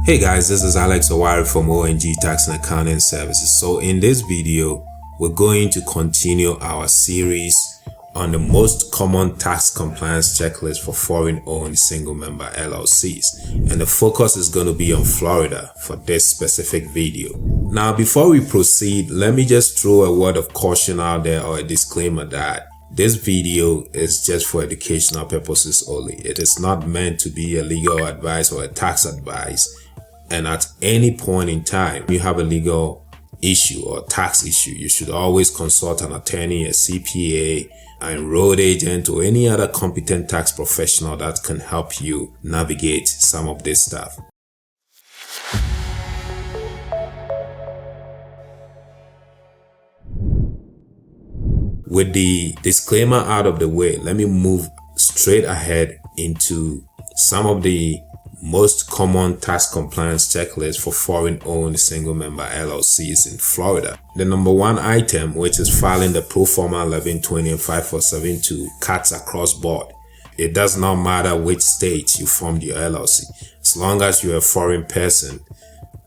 Hey guys, this is Alex Owari from ONG Tax and Accounting Services. So in this video, we're going to continue our series on the most common tax compliance checklist for foreign-owned single-member LLCs. And the focus is going to be on Florida for this specific video. Now, before we proceed, let me just throw a word of caution out there, or a disclaimer, that this video is just for educational purposes only. It is not meant to be a legal advice or a tax advice. And at any point in time you have a legal issue or tax issue, you should always consult an attorney, a CPA, an enrolled agent, or any other competent tax professional that can help you navigate some of this stuff. With the disclaimer out of the way, let me move straight ahead into some of the most common tax compliance checklists for foreign-owned single-member LLCs in Florida. The number one item, which is filing the Proforma 1120 and 5472, cuts across board. It does not matter which state you formed your LLC. As long as you're a foreign person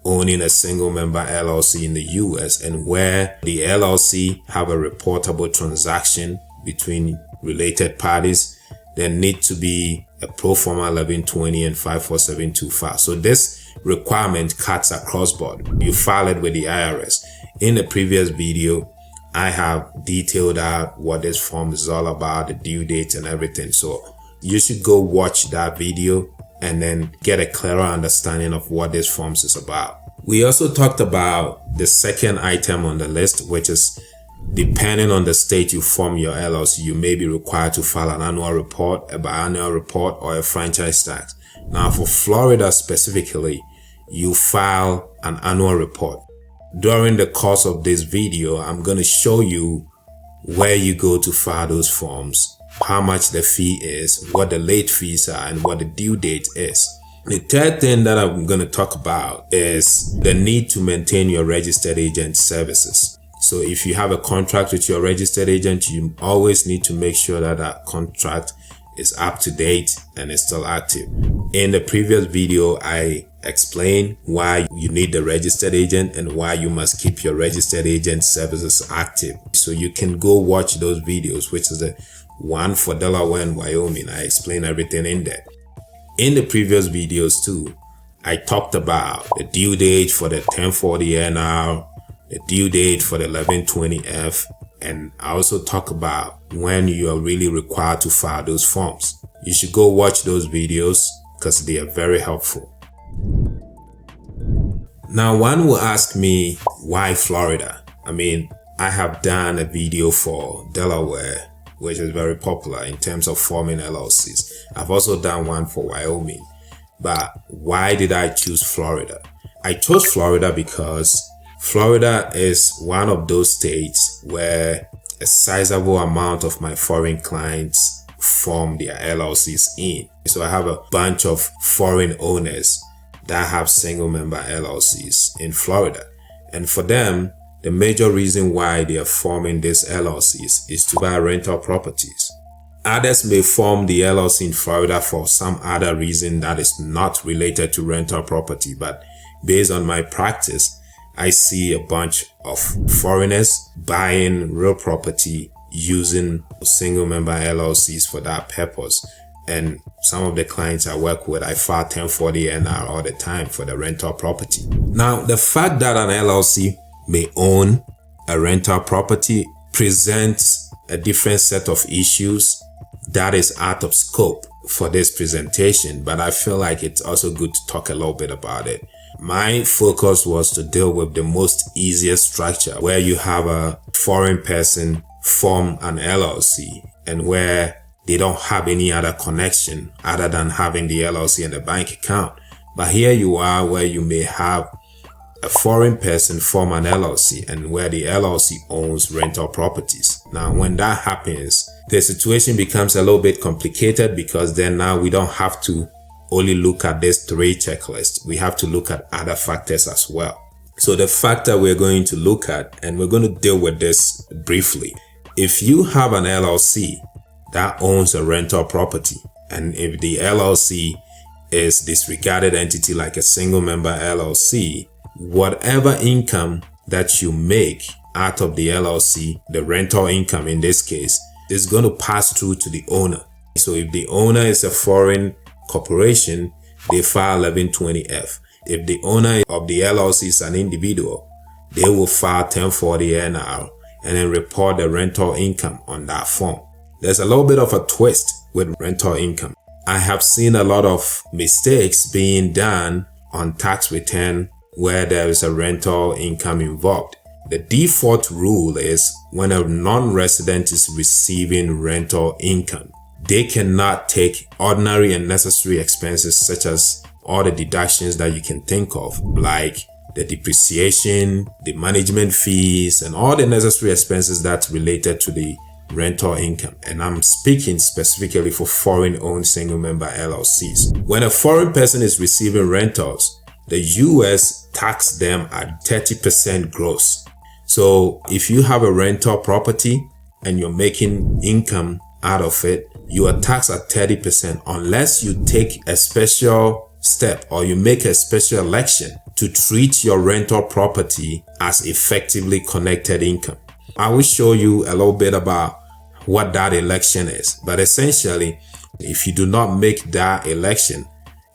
owning a single-member LLC in the US, and where the LLC have a reportable transaction between related parties, there need to be a Proforma 1120 and 5472 file. So this requirement cuts across board. You file it with the IRS. In the previous video, I have detailed out what this form is all about, the due dates and everything. So you should go watch that video and then get a clearer understanding of what this form is about. We also talked about the second item on the list, which is depending on the state you form your LLC, you may be required to file an annual report, a biannual report, or a franchise tax. Now, for Florida specifically, you file an annual report. During the course of this video, I'm going to show you where you go to file those forms, how much the fee is, what the late fees are, and what the due date is. The third thing that I'm going to talk about is the need to maintain your registered agent services. So if you have a contract with your registered agent, you always need to make sure that that contract is up to date and is still active. In the previous video, I explained why you need the registered agent and why you must keep your registered agent services active. So you can go watch those videos, which is the one for Delaware and Wyoming. I explained everything in there. In the previous videos too, I talked about the due date for the 1040 NR, the due date for the 1120F, and I also talk about when you are really required to file those forms. You should go watch those videos because they are very helpful. Now, one will ask me, why Florida? I mean, I have done a video for Delaware, which is very popular in terms of forming LLCs. I've also done one for Wyoming. But why did I choose Florida? I chose Florida because Florida is one of those states where a sizable amount of my foreign clients form their LLCs in. So I have a bunch of foreign owners that have single member LLCs in Florida. And for them, the major reason why they are forming these LLCs is to buy rental properties. Others may form the LLC in Florida for some other reason that is not related to rental property, but based on my practice, I see a bunch of foreigners buying real property using single member LLCs for that purpose. And some of the clients I work with, I file 1040 NR all the time for the rental property. Now, the fact that an LLC may own a rental property presents a different set of issues that is out of scope for this presentation, but I feel like it's also good to talk a little bit about it. My focus was to deal with the most easiest structure, where you have a foreign person form an LLC and where they don't have any other connection other than having the LLC and the bank account. But here you are, where you may have a foreign person form an LLC and where the LLC owns rental properties. Now, when that happens, the situation becomes a little bit complicated, because then now we don't have to only look at this three checklists. We have to look at other factors as well. So the factor we're going to look at, and we're going to deal with this briefly. If you have an LLC that owns a rental property, and if the LLC is disregarded entity like a single member LLC, whatever income that you make out of the LLC, the rental income in this case, is going to pass through to the owner. So if the owner is a foreign corporation, they file 1120F. If the owner of the LLC is an individual, they will file 1040 NR and then report the rental income on that form. There's a little bit of a twist with rental income. I have seen a lot of mistakes being done on tax return where there is a rental income involved. The default rule is when a non-resident is receiving rental income, they cannot take ordinary and necessary expenses such as all the deductions that you can think of, like the depreciation, the management fees, and all the necessary expenses that's related to the rental income. And I'm speaking specifically for foreign-owned single-member LLCs. When a foreign person is receiving rentals, the US tax them at 30% gross. So if you have a rental property and you're making income out of it, you are taxed at 30% unless you take a special step or you make a special election to treat your rental property as effectively connected income. I will show you a little bit about what that election is. But essentially, if you do not make that election,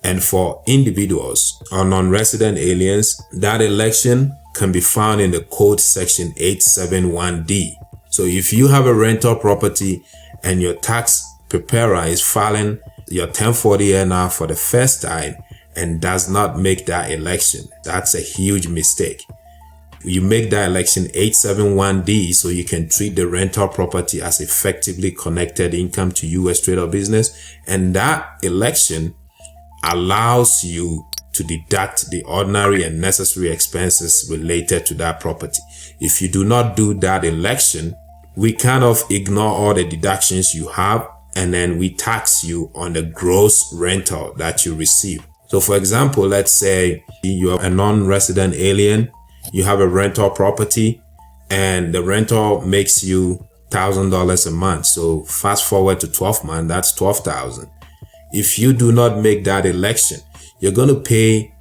and for individuals or non-resident aliens, that election can be found in the code section 871D. So if you have a rental property and your tax preparer is filing your 1040 NR for the first time and does not make that election, that's a huge mistake. You make that election 871D so you can treat the rental property as effectively connected income to US trade or business. And that election allows you to deduct the ordinary and necessary expenses related to that property. If you do not do that election, we kind of ignore all the deductions you have and then we tax you on the gross rental that you receive. So for example, let's say you're a non-resident alien, you have a rental property and the rental makes you $1,000 a month. So fast forward to 12 months, that's $12,000. If you do not make that election, you're going to pay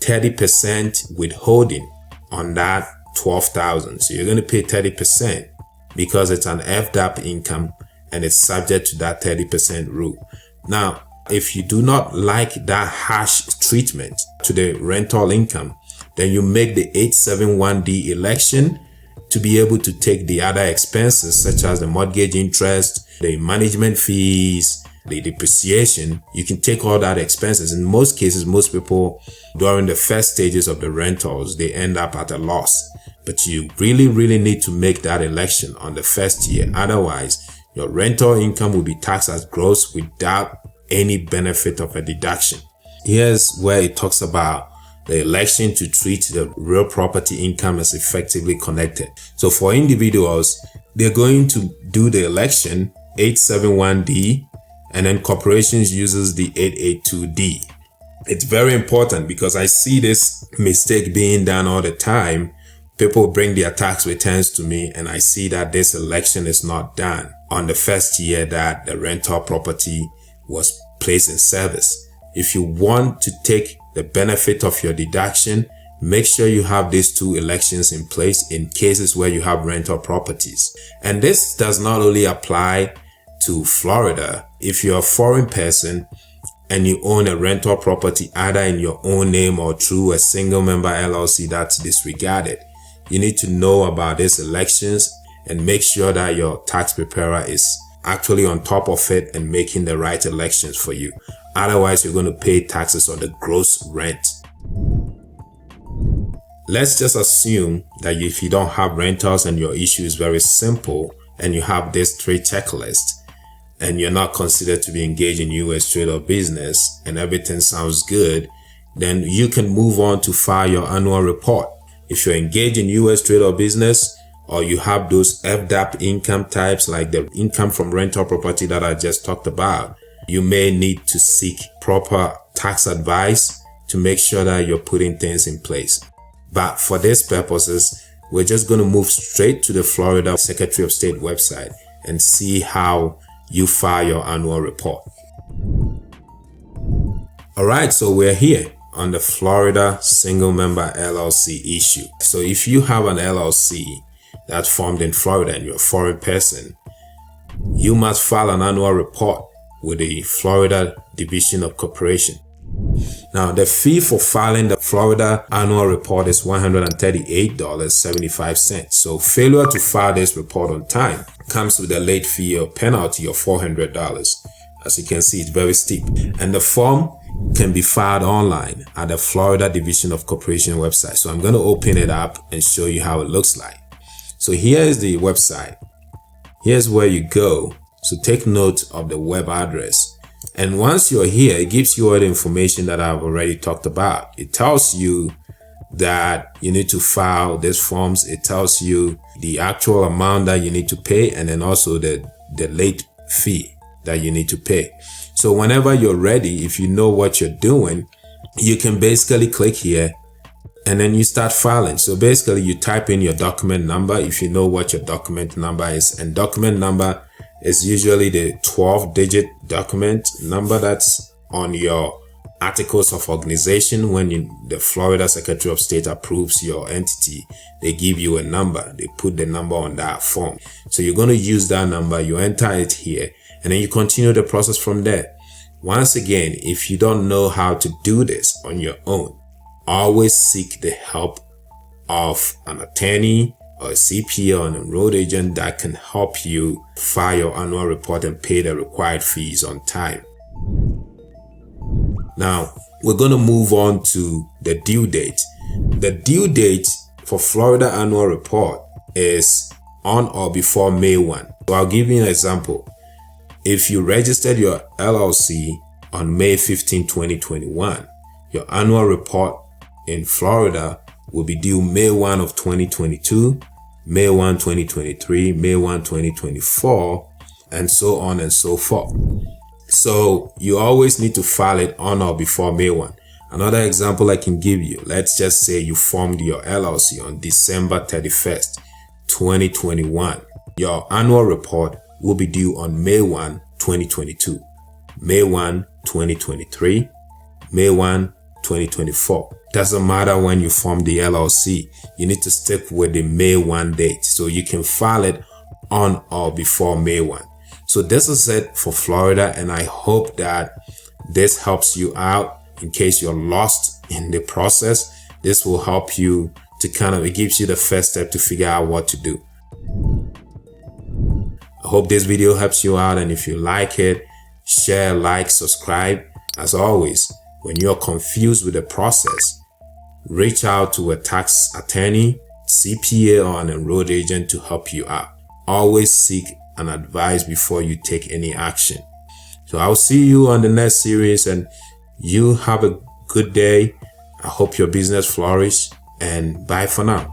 30% withholding on that $12,000. So you're going to pay 30% because it's an FDAP income and it's subject to that 30% rule. Now, if you do not like that harsh treatment to the rental income, then you make the 871D election to be able to take the other expenses such as the mortgage interest, the management fees, the depreciation. You can take all that expenses. In most cases, most people during the first stages of the rentals, they end up at a loss. But you really need to make that election on the first year. Otherwise, your rental income will be taxed as gross without any benefit of a deduction. Here's where it talks about the election to treat the real property income as effectively connected. So for individuals, they're going to do the election 871D, and then corporations uses the 882D. It's very important because I see this mistake being done all the time. People bring their tax returns to me and I see that this election is not done on the first year that the rental property was placed in service. If you want to take the benefit of your deduction, make sure you have these two elections in place in cases where you have rental properties. And this does not only apply to Florida. If you're a foreign person and you own a rental property either in your own name or through a single member LLC that's disregarded, you need to know about these elections and make sure that your tax preparer is actually on top of it and making the right elections for you. Otherwise, you're going to pay taxes on the gross rent. Let's just assume that if you don't have rentals and your issue is very simple and you have this 3 checklists and you're not considered to be engaged in US trade or business and everything sounds good, then you can move on to file your annual report. If you're engaged in US trade or business, or you have those FDAP income types like the income from rental property that I just talked about, you may need to seek proper tax advice to make sure that you're putting things in place. But for these purposes, we're just going to move straight to the Florida Secretary of State website and see how you file your annual report. All right, so we're here on the Florida single member LLC issue. So if you have an LLC that formed in Florida and you're a foreign person, you must file an annual report with the Florida Division of Corporation. Now, the fee for filing the Florida annual report is $138.75. So failure to file this report on time comes with a late fee or penalty of $400. As you can see, it's very steep. And the form can be filed online at the Florida Division of Corporation website. So I'm going to open it up and show you how it looks like. So here is the website. Here's where you go. So take note of the web address. And once you're here, it gives you all the information that I've already talked about. It tells you that you need to file these forms. It tells you the actual amount that you need to pay, and then also the late fee that you need to pay. So whenever you're ready, if you know what you're doing, you can basically click here and then you start filing. So basically you type in your document number if you know what your document number is, and document number is usually the 12-digit document number that's on your articles of organization. When the Florida Secretary of State approves your entity, they give you a number. They put the number on that form. So you're going to use that number, you enter it here, and then you continue the process from there. Once again, if you don't know how to do this on your own, always seek the help of an attorney or a CPA or an enrolled agent that can help you file your annual report and pay the required fees on time. Now, we're going to move on to the due date. The due date for Florida annual report is on or before May 1. So I'll give you an example. If you registered your LLC on May 15, 2021, your annual report in Florida will be due May 1 of 2022, May 1, 2023, May 1, 2024, and so on and so forth. So you always need to file it on or before May 1. Another example I can give you, let's just say you formed your LLC on December 31st, 2021. Your annual report will be due on May 1, 2022, May 1, 2023, May 1, 2024. Doesn't matter when you form the LLC, you need to stick with the May 1 date so you can file it on or before May 1. So this is it for Florida, and I hope that this helps you out in case you're lost in the process. This will help you to it gives you the first step to figure out what to do. I hope this video helps you out, and if you like it, share, like, subscribe. As always, when you're confused with the process, reach out to a tax attorney, CPA, or an enrolled agent to help you out. Always seek an advice before you take any action. So I'll see you on the next series, and you have a good day. I hope your business flourish, and bye for now.